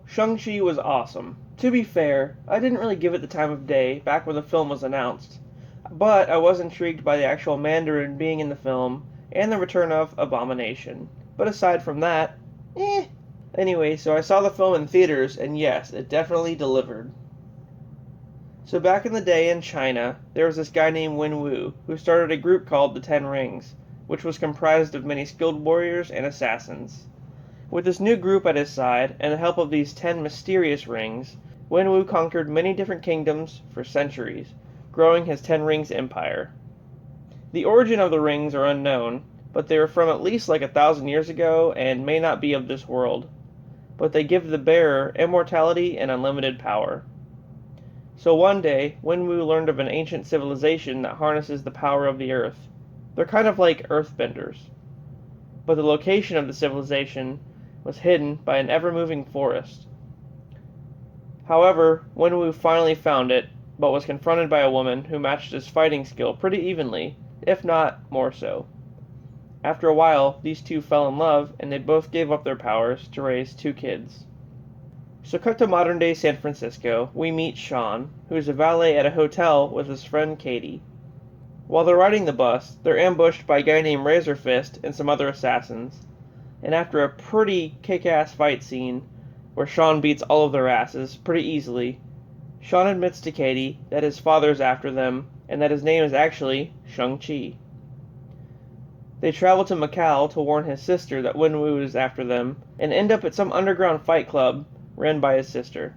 Shang-Chi was awesome. To be fair, I didn't really give it the time of day back when the film was announced, but I was intrigued by the actual Mandarin being in the film and the return of Abomination. But aside from that, eh. Anyway, so I saw the film in theaters, and yes, it definitely delivered. So back in the day in China, there was this guy named Wen Wu who started a group called the Ten Rings, which was comprised of many skilled warriors and assassins. With this new group at his side, and the help of these 10 mysterious rings, Wen Wu conquered many different kingdoms for centuries, growing his Ten Rings empire. The origin of the rings are unknown, but they are from at least like 1,000 years ago and may not be of this world. But they give the bearer immortality and unlimited power. So one day, Wen Wu learned of an ancient civilization that harnesses the power of the earth. They're kind of like earthbenders. But the location of the civilization was hidden by an ever-moving forest. However, Wen Wu finally found it, but was confronted by a woman who matched his fighting skill pretty evenly, if not more so. After a while, these two fell in love, and they both gave up their powers to raise 2 kids. So cut to modern-day San Francisco, we meet Sean, who is a valet at a hotel with his friend Katie. While they're riding the bus, they're ambushed by a guy named Razor Fist and some other assassins, and after a pretty kick-ass fight scene, where Sean beats all of their asses pretty easily, Sean admits to Katie that his father's after them, and that his name is actually Shang-Chi. They travel to Macau to warn his sister that Wen Wu is after them, and end up at some underground fight club ran by his sister.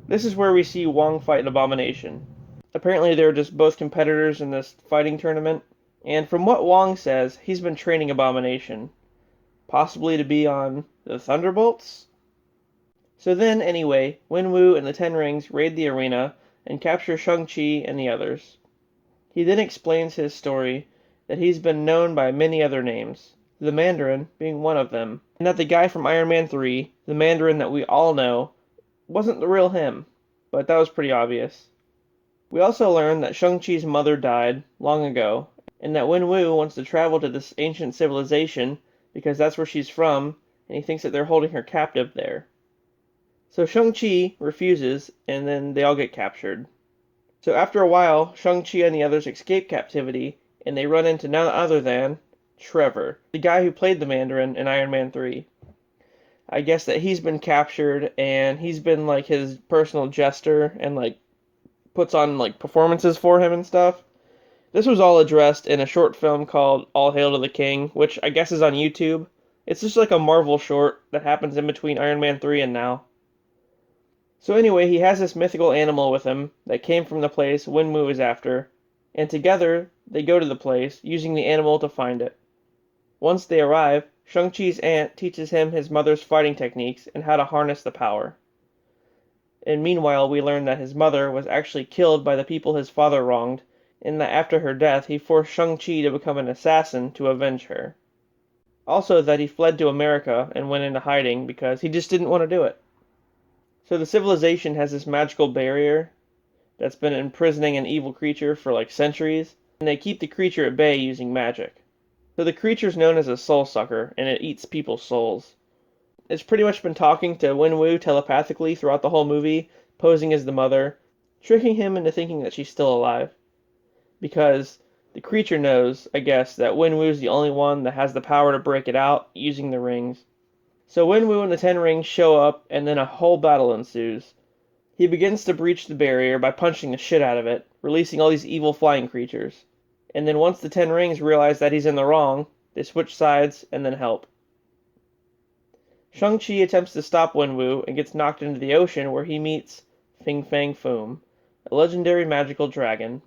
This is where we see Wong fight an Abomination. Apparently they're just both competitors in this fighting tournament, and from what Wong says, he's been training Abomination, possibly to be on the Thunderbolts? So then, anyway, Wen Wu and the Ten Rings raid the arena and capture Shang-Chi and the others. He then explains his story, that he's been known by many other names, the Mandarin being one of them, and that the guy from Iron Man 3, the Mandarin that we all know, wasn't the real him, but that was pretty obvious. We also learn that Shang-Chi's mother died long ago, and that Wen Wu wants to travel to this ancient civilization because that's where she's from, and he thinks that they're holding her captive there. So Shang-Chi refuses, and then they all get captured. So after a while, Shang-Chi and the others escape captivity, and they run into none other than Trevor, the guy who played the Mandarin in Iron Man 3. I guess that he's been captured, and he's been like his personal jester, and like puts on like performances for him and stuff. This was all addressed in a short film called All Hail to the King, which I guess is on YouTube. It's just like a Marvel short that happens in between Iron Man 3 and now. So anyway, he has this mythical animal with him that came from the place Wen Wu is after, and together they go to the place, using the animal to find it. Once they arrive, Shang-Chi's aunt teaches him his mother's fighting techniques and how to harness the power. And meanwhile, we learn that his mother was actually killed by the people his father wronged, and that after her death he forced Shang-Chi to become an assassin to avenge her. Also that he fled to America and went into hiding because he just didn't want to do it. So the civilization has this magical barrier that's been imprisoning an evil creature for like centuries, and they keep the creature at bay using magic. So the creature's known as a soul sucker, and it eats people's souls. It's pretty much been talking to Wen Wu telepathically throughout the whole movie, posing as the mother, tricking him into thinking that she's still alive. Because the creature knows, I guess, that Wen Wu's the only one that has the power to break it out using the rings. So Wen Wu and the Ten Rings show up, and then a whole battle ensues. He begins to breach the barrier by punching the shit out of it, releasing all these evil flying creatures. And then once the Ten Rings realize that he's in the wrong, they switch sides and then help. Shang-Chi attempts to stop Wen Wu and gets knocked into the ocean where he meets Fing Fang Foom, a legendary magical dragon.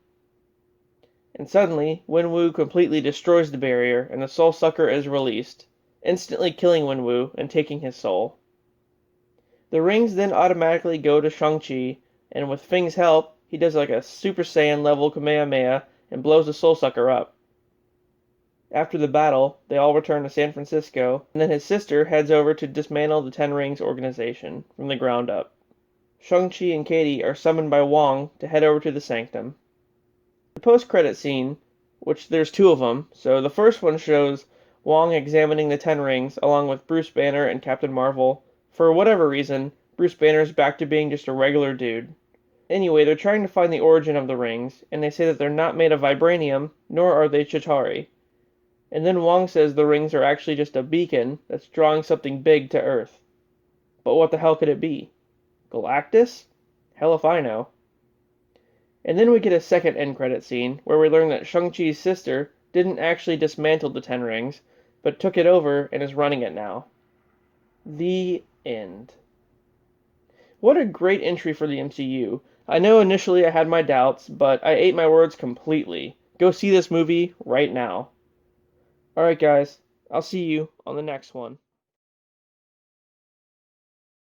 And suddenly, Wen Wu completely destroys the barrier and the Soul Sucker is released, instantly killing Wen Wu and taking his soul. The rings then automatically go to Shang-Chi, and with Fing's help, he does like a Super Saiyan level Kamehameha and blows the Soul Sucker up. After the battle, they all return to San Francisco, and then his sister heads over to dismantle the Ten Rings organization from the ground up. Shang-Chi and Katie are summoned by Wong to head over to the Sanctum. The post-credit scene, which there's 2 of them, so the first one shows Wong examining the Ten Rings along with Bruce Banner and Captain Marvel. For whatever reason, Bruce Banner's back to being just a regular dude. Anyway, they're trying to find the origin of the rings, and they say that they're not made of vibranium, nor are they Chitauri. And then Wong says the rings are actually just a beacon that's drawing something big to Earth. But what the hell could it be? Galactus? Hell if I know. And then we get a second end credit scene where we learn that Shang-Chi's sister didn't actually dismantle the Ten Rings, but took it over and is running it now. The end. What a great entry for the MCU. I know initially I had my doubts, but I ate my words completely. Go see this movie right now. Alright guys, I'll see you on the next one.